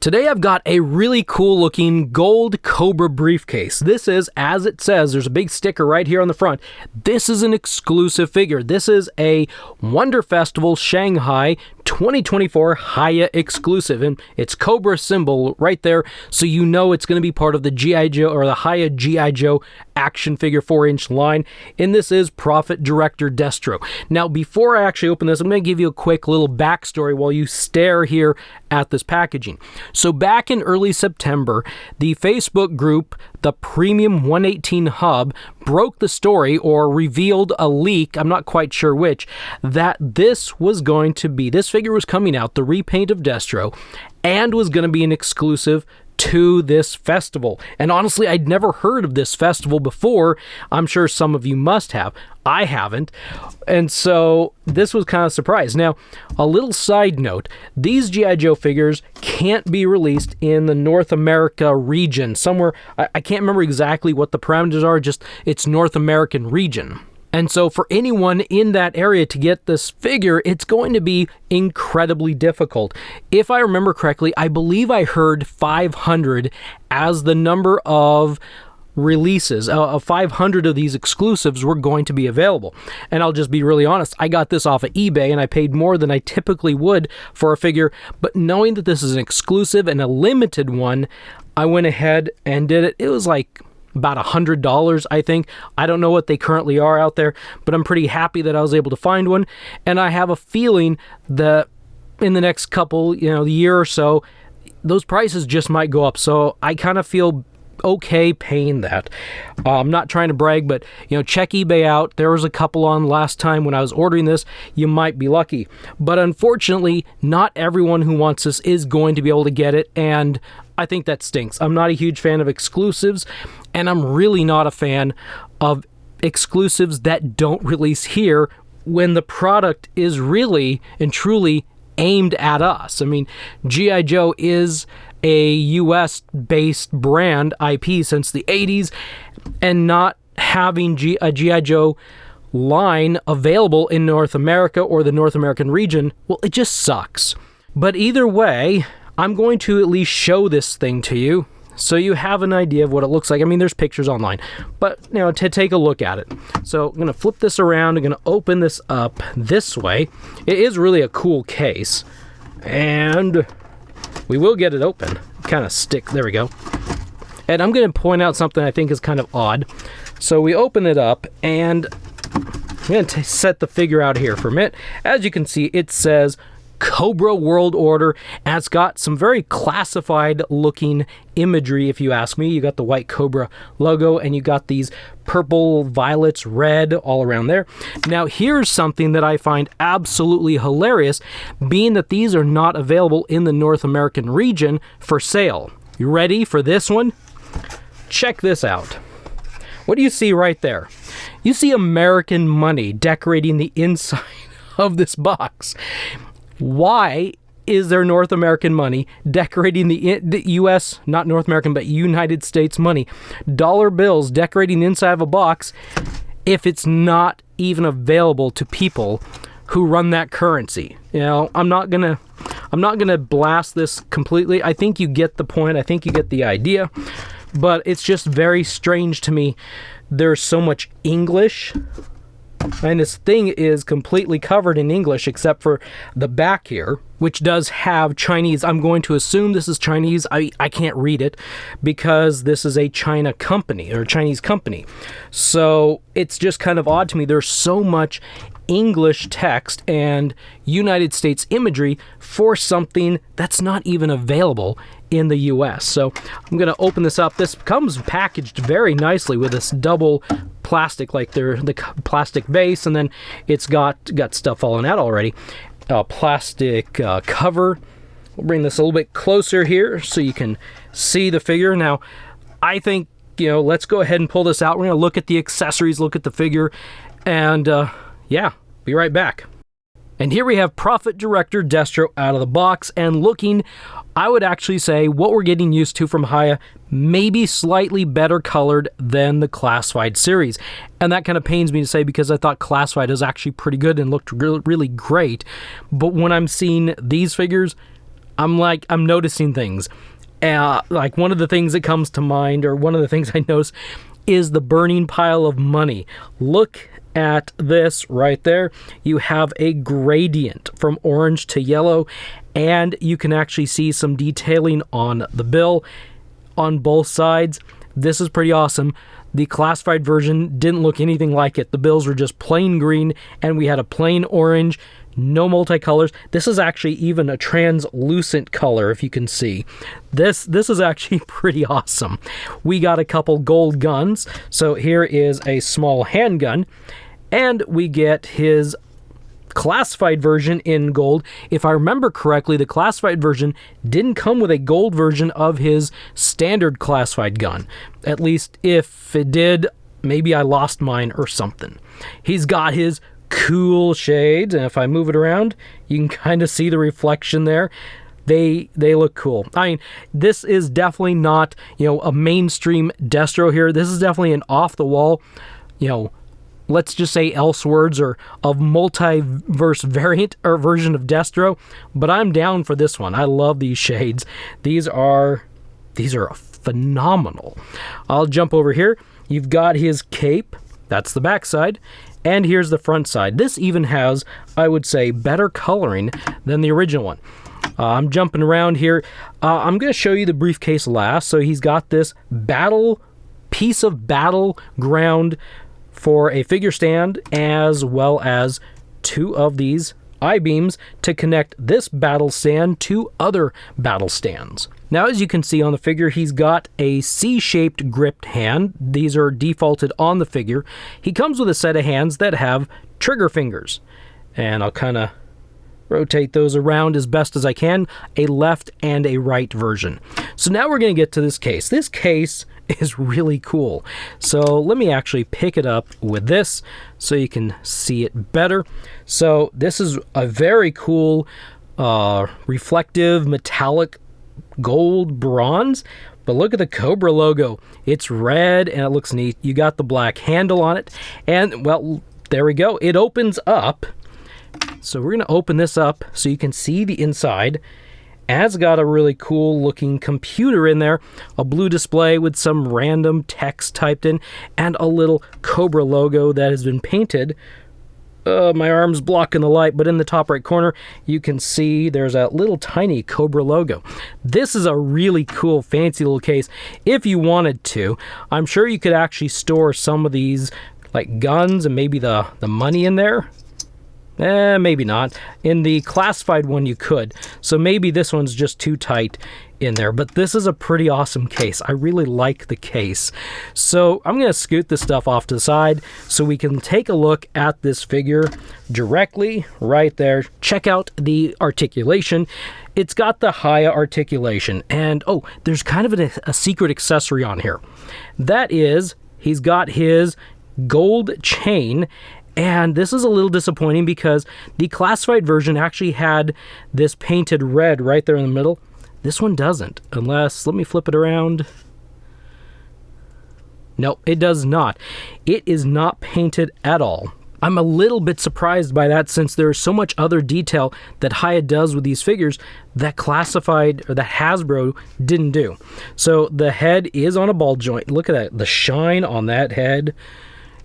Today I've got a really cool looking gold Cobra briefcase. This is, as it says, there's a big sticker right here on the front. This is an exclusive figure. This is a Wonder Festival Shanghai 2024 HIYA exclusive, and it's Cobra symbol right there, so you know it's going to be part of the G.I. Joe or the HIYA G.I. Joe action figure 4-inch line, and this is Profit Director Destro. Now, before I actually open this, I'm going to give you a quick little backstory while you stare here at this packaging. So back in early September, the Facebook group, the Premium 118 Hub, broke the story or revealed a leak, I'm not quite sure which, that this figure was coming out, the repaint of Destro, and was going to be an exclusive to this festival. And honestly, I'd never heard of this festival before. I'm sure some of you must have. I haven't. And so this was kind of a surprise. Now, a little side note, these G.I. Joe figures can't be released in the North America region. Somewhere, I can't remember exactly what the parameters are, just it's North American region. And so for anyone in that area to get this figure, it's going to be incredibly difficult. If I remember correctly, I believe I heard 500 as the number of releases. 500 of these exclusives were going to be available. And I'll just be really honest, I got this off of eBay and I paid more than I typically would for a figure, but knowing that this is an exclusive and a limited one, I went ahead and did it. It was like about $100, I think. I don't know what they currently are out there, but I'm pretty happy that I was able to find one. And I have a feeling that in the next couple, year or so, those prices just might go up. So I kind of feel okay paying that. I'm not trying to brag, but check eBay out. There was a couple on last time when I was ordering this. You might be lucky. But unfortunately, not everyone who wants this is going to be able to get it, and I think that stinks. I'm not a huge fan of exclusives, and I'm really not a fan of exclusives that don't release here when the product is really and truly aimed at us. I mean, G.I. Joe is a US-based brand IP since the 80s, and not having a G.I. Joe line available in North America or the North American region, well, it just sucks. But either way, I'm going to at least show this thing to you so you have an idea of what it looks like. I mean, there's pictures online, but to take a look at it. So I'm going to flip this around. I'm going to open this up this way. It is really a cool case, and we will get it open. Kind of stick. There we go. And I'm going to point out something I think is kind of odd. So we open it up, and I'm going to set the figure out here for a minute. As you can see, it says Cobra World Order, and it's got some very classified looking imagery, if you ask me. You got the white Cobra logo, and you got these purple, violets, red all around there. Now, here's something that I find absolutely hilarious, being that these are not available in the North American region for sale. You ready for this one? Check this out. What do you see right there? You see American money decorating the inside of this box. Why is there North American money decorating the U.S., not North American, but United States money, dollar bills decorating the inside of a box if it's not even available to people who run that currency? I'm not gonna blast this completely. I think you get the point. I think you get the idea, but it's just very strange to me. There's so much English, and this thing is completely covered in English except for the back here, which does have Chinese. I'm going to assume this is Chinese. I can't read it because this is a China company or Chinese company. So it's just kind of odd to me. There's so much English text and United States imagery for something that's not even available in the US. So I'm going to open this up. This comes packaged very nicely with this double plastic, like the plastic base, and then it's got stuff falling out already. Plastic cover. We'll bring this a little bit closer here so you can see the figure. Now, I think, let's go ahead and pull this out. We're going to look at the accessories, look at the figure, and yeah, be right back. And here we have Profit Director Destro out of the box, and looking, I would actually say what we're getting used to from HIYA, maybe slightly better colored than the Classified series. And that kind of pains me to say because I thought Classified was actually pretty good and looked really, really great. But when I'm seeing these figures, I'm noticing things. Like one of the things that comes to mind, or one of the things I notice, is the burning pile of money. Look at this right there. You have a gradient from orange to yellow, and you can actually see some detailing on the bill on both sides. This is pretty awesome. The classified version didn't look anything like it. The bills were just plain green, and we had a plain orange, no multicolors. This is actually even a translucent color, if you can see. This is actually pretty awesome. We got a couple gold guns. So here is a small handgun, and we get his classified version in gold. If I remember correctly, the classified version didn't come with a gold version of his standard classified gun. At least if it did, maybe I lost mine or something. He's got his cool shades, and if I move it around, you can kind of see the reflection there. They look cool. I mean, this is definitely not, a mainstream Destro here. This is definitely an off-the-wall, let's just say Elseworlds or a multiverse variant or version of Destro, but I'm down for this one. I love these shades. These are phenomenal. I'll jump over here. You've got his cape. That's the back side. And here's the front side. This even has, I would say, better coloring than the original one. I'm jumping around here. I'm going to show you the briefcase last. So he's got this piece of battleground for a figure stand, as well as 2 of these I-beams to connect this battle stand to other battle stands. Now, as you can see on the figure, he's got a C-shaped gripped hand. These are defaulted on the figure. He comes with a set of hands that have trigger fingers. And I'll kind of rotate those around as best as I can, a left and a right version. So now we're going to get to this case. This case is really cool. So let me actually pick it up with this so you can see it better. So this is a very cool reflective metallic gold bronze, but look at the Cobra logo. It's red and it looks neat. You got the black handle on it, and well, there we go. It opens up. So we're going to open this up so you can see the inside. And it's got a really cool looking computer in there, a blue display with some random text typed in, and a little Cobra logo that has been painted. My arm's blocking the light, but in the top right corner, you can see there's a little tiny Cobra logo. This is a really cool, fancy little case. If you wanted to, I'm sure you could actually store some of these, like guns and maybe the money in there. Maybe not. In the classified one, you could. So maybe this one's just too tight in there. But this is a pretty awesome case. I really like the case. So I'm going to scoot this stuff off to the side so we can take a look at this figure directly right there. Check out the articulation. It's got the HIYA articulation. And, oh, there's kind of a secret accessory on here. That is, he's got his gold chain. And this is a little disappointing because the classified version actually had this painted red right there in the middle. This one doesn't, unless, let me flip it around. No, it does not. It is not painted at all. I'm a little bit surprised by that, since there's so much other detail that HIYA does with these figures that classified, or that Hasbro didn't do. So the head is on a ball joint. Look at that, the shine on that head.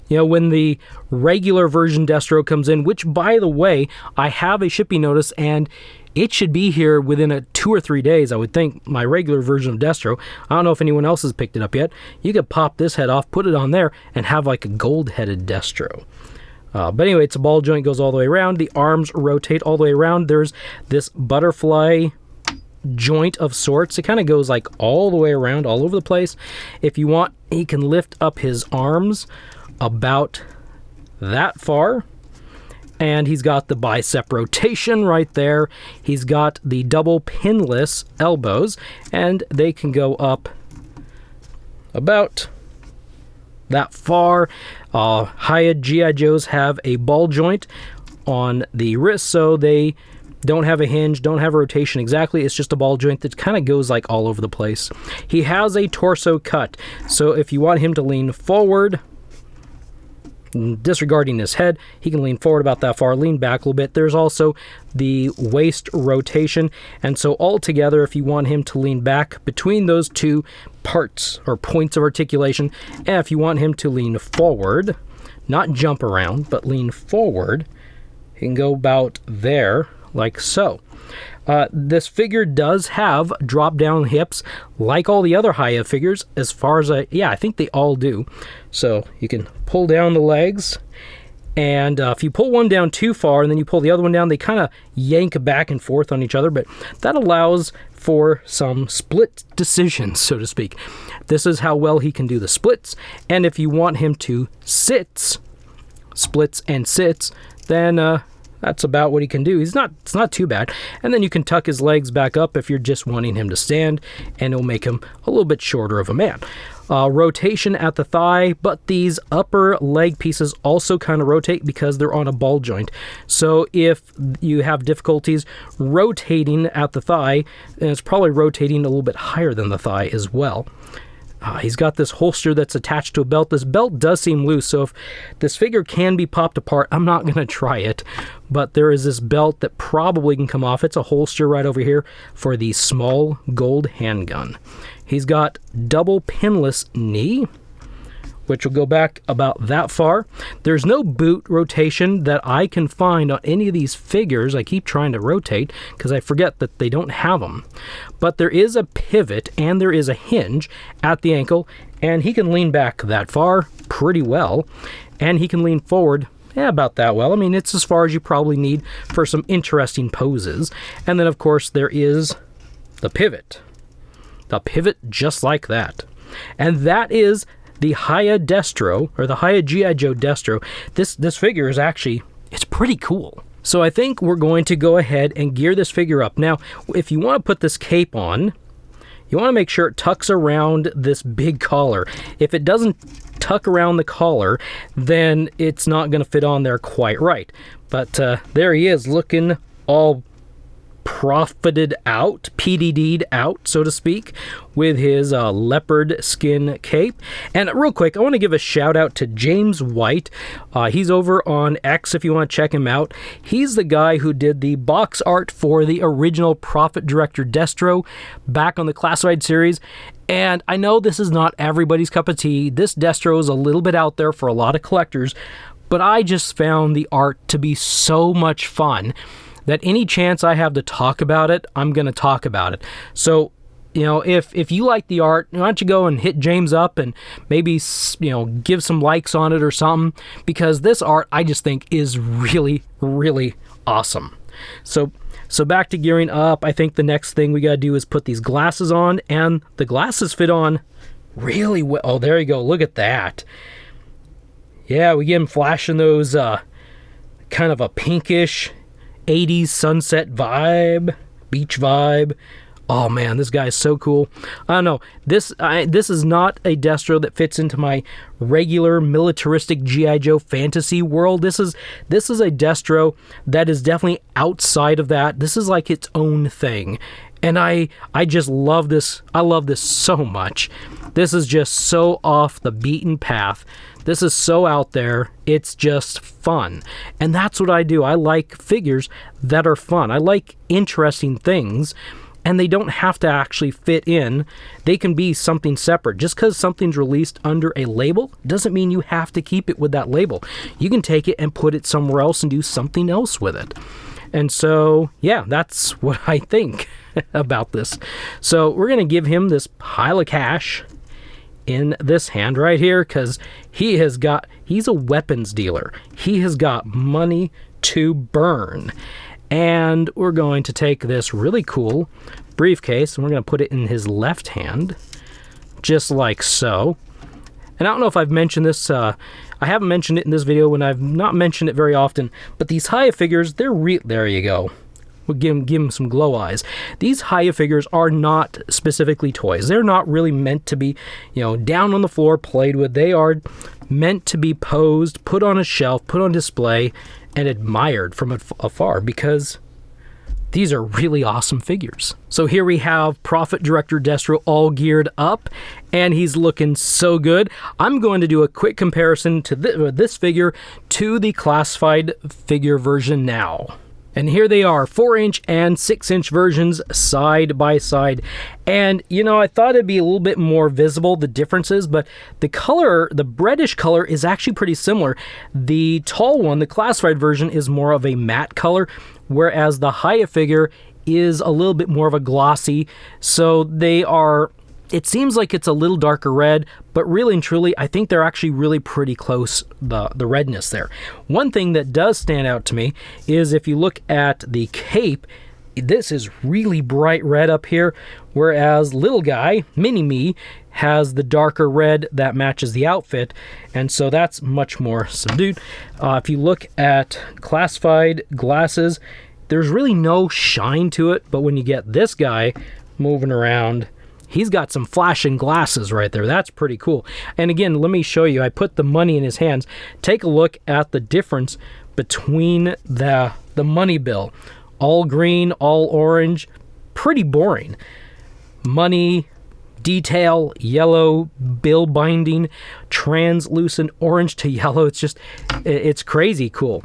When the regular version Destro comes in, which, by the way, I have a shipping notice, and it should be here within 2 or 3 days, I would think, my regular version of Destro. I don't know if anyone else has picked it up yet. You could pop this head off, put it on there, and have like a gold-headed Destro. But anyway, it's a ball joint, goes all the way around. The arms rotate all the way around. There's this butterfly joint of sorts. It kind of goes like all the way around, all over the place. If you want, he can lift up his arms about that far, and he's got the bicep rotation right there. He's got the double pinless elbows, and they can go up about that far. HIYA G.I. Joes have a ball joint on the wrist, so they don't have a hinge, don't have a rotation exactly. It's just a ball joint that kind of goes like all over the place. He has a torso cut, so if you want him to lean forward, disregarding his head, he can lean forward about that far, lean back a little bit. There's also the waist rotation, and so altogether, if you want him to lean back between those two parts or points of articulation, and if you want him to lean forward, not jump around, but lean forward, he can go about there, like so. This figure does have drop-down hips, like all the other HIYA figures, as far as I think they all do. So you can pull down the legs, and if you pull one down too far and then you pull the other one down, they kind of yank back and forth on each other, but that allows for some split decisions, so to speak. This is how well he can do the splits, and if you want him to splits and sits, then that's about what he can do. It's not too bad. And then you can tuck his legs back up if you're just wanting him to stand, and it'll make him a little bit shorter of a man. Rotation at the thigh, but these upper leg pieces also kind of rotate because they're on a ball joint. So if you have difficulties rotating at the thigh, then it's probably rotating a little bit higher than the thigh as well. He's got this holster that's attached to a belt. This belt does seem loose, so if this figure can be popped apart, I'm not going to try it. But there is this belt that probably can come off. It's a holster right over here for the small gold handgun. He's got double pinless knee, which will go back about that far. There's no boot rotation that I can find on any of these figures. I keep trying to rotate because I forget that they don't have them. But there is a pivot and there is a hinge at the ankle, and he can lean back that far pretty well, and he can lean forward about that well. I mean, it's as far as you probably need for some interesting poses. And then, of course, there is the pivot. The pivot just like that. And that is the HIYA Destro, or the HIYA G.I. Joe Destro. This figure is actually, it's pretty cool. So I think we're going to go ahead and gear this figure up. Now, if you want to put this cape on, you want to make sure it tucks around this big collar. If it doesn't tuck around the collar, then it's not going to fit on there quite right. But there he is, looking all profited out, PDD'd out, so to speak, with his leopard skin cape. And real quick, I want to give a shout out to James White. He's over on X if you want to check him out. He's the guy who did the box art for the original Prophet Director Destro back on the Classified series. And I know this is not everybody's cup of tea. This Destro is a little bit out there for a lot of collectors, but I just found the art to be so much fun that any chance I have to talk about it, I'm going to talk about it. So, you know, if you like the art, why don't you go and hit James up and maybe, you know, give some likes on it or something, because this art I just think is really, really awesome. So back to gearing up, I think the next thing we got to do is put these glasses on, and the glasses fit on really well. Oh, there you go. Look at that. Yeah, we get him flashing those kind of a pinkish 80s sunset vibe, beach vibe. Oh man, this guy is so cool. I don't know. This is not a Destro that fits into my regular militaristic G.I. Joe fantasy world. This is a Destro that is definitely outside of that. This is like its own thing. And I just love this. I love this so much. This is just so off the beaten path. This is so out there. It's just fun. And that's what I do. I like figures that are fun. I like interesting things, and they don't have to actually fit in. They can be something separate. Just because something's released under a label doesn't mean you have to keep it with that label. You can take it and put it somewhere else and do something else with it. And so, yeah, that's what I think about this. So we're going to give him this pile of cash in this hand right here, because he's a weapons dealer. He has got money to burn. And we're going to take this really cool briefcase and we're going to put it in his left hand, just like so. And I don't know if I've mentioned this, I haven't mentioned it in this video, and I've not mentioned it very often, but these HIYA figures, there you go. We'll give him some glow eyes. These HIYA figures are not specifically toys. They're not really meant to be, you know, down on the floor played with. They are meant to be posed, put on a shelf, put on display, and admired from afar, because these are really awesome figures. So here we have Profit Director Destro all geared up, and he's looking so good. I'm going to do a quick comparison to this figure to the classified figure version now. And here they are, 4-inch and 6-inch versions side by side. And, you know, I thought it'd be a little bit more visible, the differences, but the color, the reddish color, is actually pretty similar. The tall one, the classified version, is more of a matte color, whereas the HIYA figure is a little bit more of a glossy. So they are... It seems like it's a little darker red, but really and truly, I think they're actually really pretty close, the redness there. One thing that does stand out to me is if you look at the cape, this is really bright red up here, whereas little guy, Mini Me, has the darker red that matches the outfit, and so that's much more subdued. If you look at classified glasses, there's really no shine to it, but when you get this guy moving around, he's got some flashing glasses right there. That's pretty cool. And again, let me show you. I put the money in his hands. Take a look at the difference between the money bill. All green, all orange. Pretty boring. Money, detail, yellow, bill binding, translucent orange to yellow. It's crazy cool.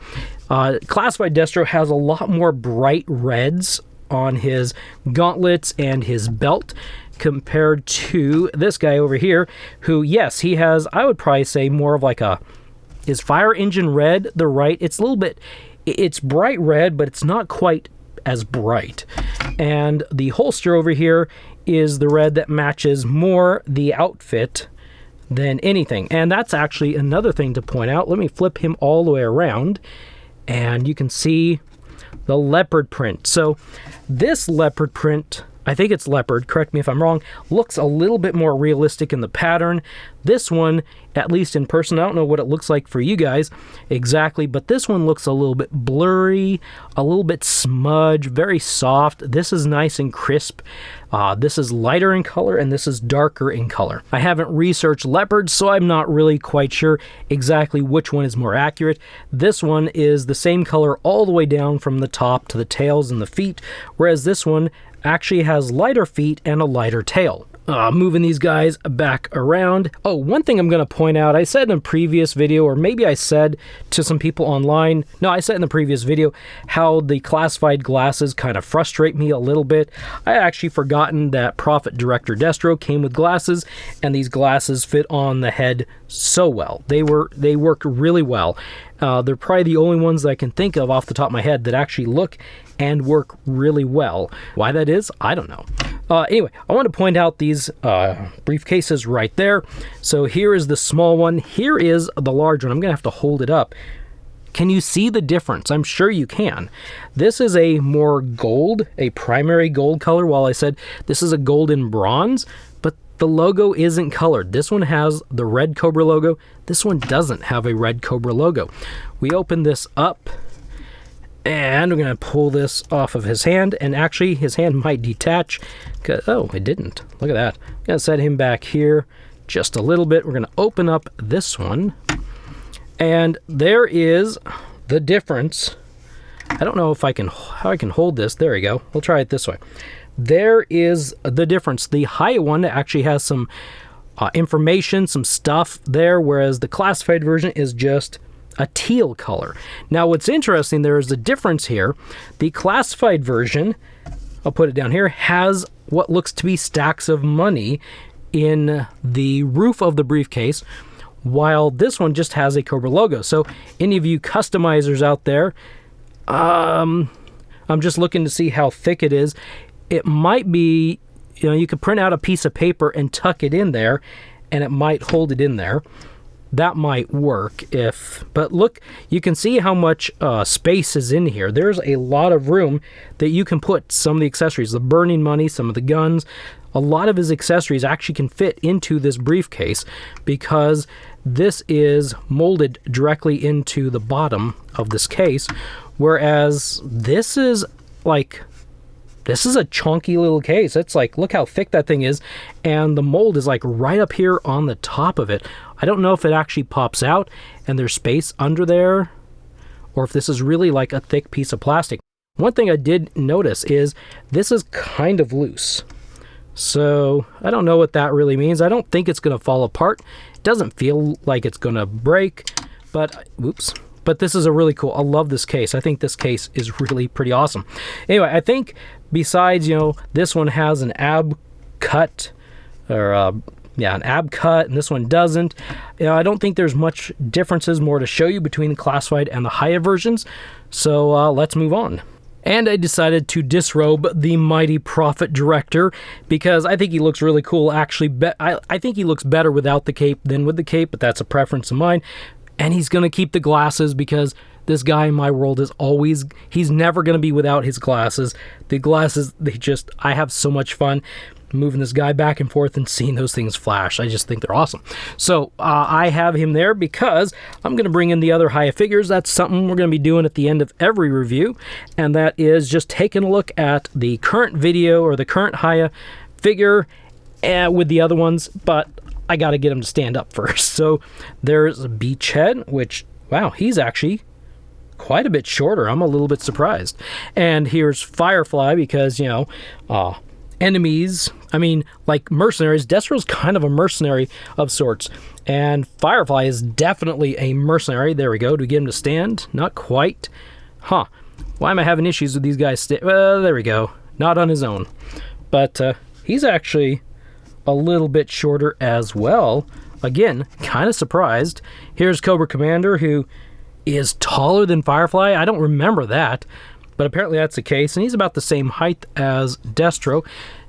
Classified Destro has a lot more bright reds on his gauntlets and his belt, compared to this guy over here, who, yes, he has, I would probably say, more of like is fire engine red the right? It's a little bit, it's bright red, but it's not quite as bright. And the holster over here is the red that matches more the outfit than anything. And that's actually another thing to point out. Let me flip him all the way around, and you can see the leopard print. So this leopard print, I think it's leopard, correct me if I'm wrong, looks a little bit more realistic in the pattern. This one, at least in person, I don't know what it looks like for you guys exactly, but this one looks a little bit blurry, a little bit smudged, very soft. This is nice and crisp. This is lighter in color, and this is darker in color. I haven't researched leopards, so I'm not really quite sure exactly which one is more accurate. This one is the same color all the way down from the top to the tails and the feet, whereas this one actually has lighter feet and a lighter tail. Moving these guys back around. Oh, one thing I'm going to point out, I said in a previous video, or maybe I said to some people online, no, I said in the previous video, how the classified glasses kind of frustrate me a little bit. I actually forgotten that Profit Director Destro came with glasses, and these glasses fit on the head so well. They worked really well. They're probably the only ones that I can think of off the top of my head that actually look and work really well. Why that is, I don't know. Anyway, I want to point out these briefcases right there. So here is the small one. Here is the large one. I'm going to have to hold it up. Can you see the difference? I'm sure you can. This is a more gold, a primary gold color, while I said this is a golden bronze, but the logo isn't colored. This one has the red Cobra logo. This one doesn't have a red Cobra logo. We open this up, and we're going to pull this off of his hand, and actually his hand might detach. Oh, it didn't. Look at that. I'm going to set him back here just a little bit. We're going to open up this one, and there is the difference. I don't know if how I can hold this. There we go. We'll try it this way. There is the difference. The HIYA one actually has some information, some stuff there, whereas the classified version is just a teal color. Now, what's interesting, there is a difference here. The classified version, I'll put it down here, has what looks to be stacks of money in the roof of the briefcase, while this one just has a Cobra logo. So any of you customizers out there, I'm just looking to see how thick it is. It might be, you could print out a piece of paper and tuck it in there, and it might hold it in there. That might work but look, you can see how much space is in here. There's a lot of room that you can put some of the accessories, the burning money, some of the guns. A lot of his accessories actually can fit into this briefcase because this is molded directly into the bottom of this case, whereas this is a chunky little case. It's like, look how thick that thing is, and the mold is like right up here on the top of it. I don't know if it actually pops out and there's space under there, or if this is really like a thick piece of plastic. One thing I did notice is this is kind of loose. So I don't know what that really means. I don't think it's going to fall apart. It doesn't feel like it's going to break, but whoops. But this is a really cool, I love this case. I think this case is really pretty awesome. Anyway, I think besides, this one has an ab cut, or an ab cut, and this one doesn't. I don't think there's much differences more to show you between the classified and the HIYA versions. So let's move on. And I decided to disrobe the mighty Prophet Director because I think he looks really cool. Actually, I think he looks better without the cape than with the cape, but that's a preference of mine. And he's going to keep the glasses because this guy in my world is always, he's never going to be without his glasses. The glasses, I have so much fun moving this guy back and forth and seeing those things flash. I just think they're awesome. So I have him there because I'm going to bring in the other HIYA figures. That's something we're going to be doing at the end of every review. And that is just taking a look at the current video or the current HIYA figure with the other ones. But I got to get him to stand up first. So there's Beachhead, which, wow, he's actually quite a bit shorter. I'm a little bit surprised. And here's Firefly because, enemies, like mercenaries. Destro's kind of a mercenary of sorts. And Firefly is definitely a mercenary. There we go. Do we get him to stand? Not quite. Huh. Why am I having issues with these guys? Well, there we go. Not on his own. But he's actually a little bit shorter as well. Again, kind of surprised. Here's Cobra Commander, who is taller than Firefly. I don't remember that, but apparently that's the case. And he's about the same height as Destro.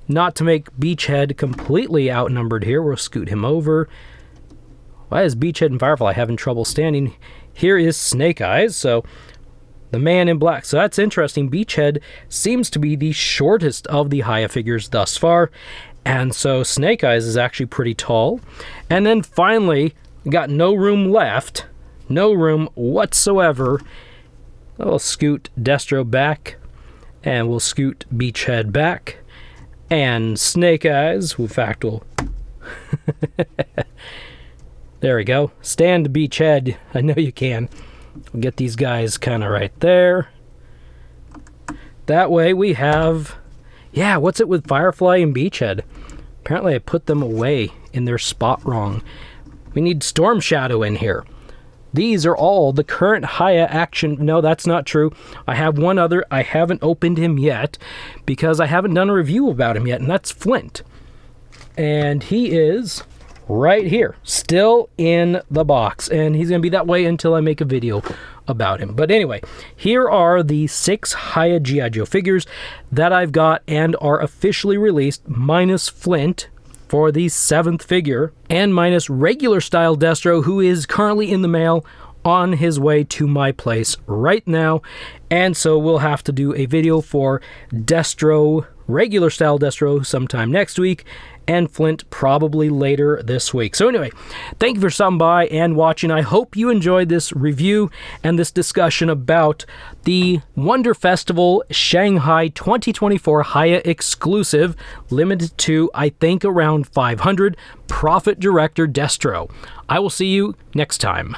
Not to make Beachhead completely outnumbered here. We'll scoot him over. Why is Beachhead and Firefly having trouble standing? Here is Snake Eyes, so the man in black. So that's interesting. Beachhead seems to be the shortest of the HIYA figures thus far. And so Snake Eyes is actually pretty tall. And then finally, we got no room left. No room whatsoever. We'll scoot Destro back. And we'll scoot Beachhead back. And Snake Eyes, in fact, will... There we go. Stand Beachhead. I know you can. We'll get these guys kind of right there. That way we have... Yeah, what's it with Firefly and Beachhead? Apparently I put them away in their spot wrong. We need Storm Shadow in here. These are all the current HIYA action. No, that's not true. I have one other. I haven't opened him yet because I haven't done a review about him yet, and that's Flint. And he is right here, still in the box. And he's going to be that way until I make a video about him. But anyway, here are the 6 HIYA G.I. Joe figures that I've got and are officially released, minus Flint for the 7th figure, and minus regular style Destro, who is currently in the mail on his way to my place right now. And so we'll have to do a video for Destro, regular style Destro, sometime next week, and Flint probably later this week. So anyway, thank you for stopping by and watching. I hope you enjoyed this review and this discussion about the Wonder Festival Shanghai 2024 HIYA exclusive, limited to, I think, around 500, Prophet Director Destro. I will see you next time.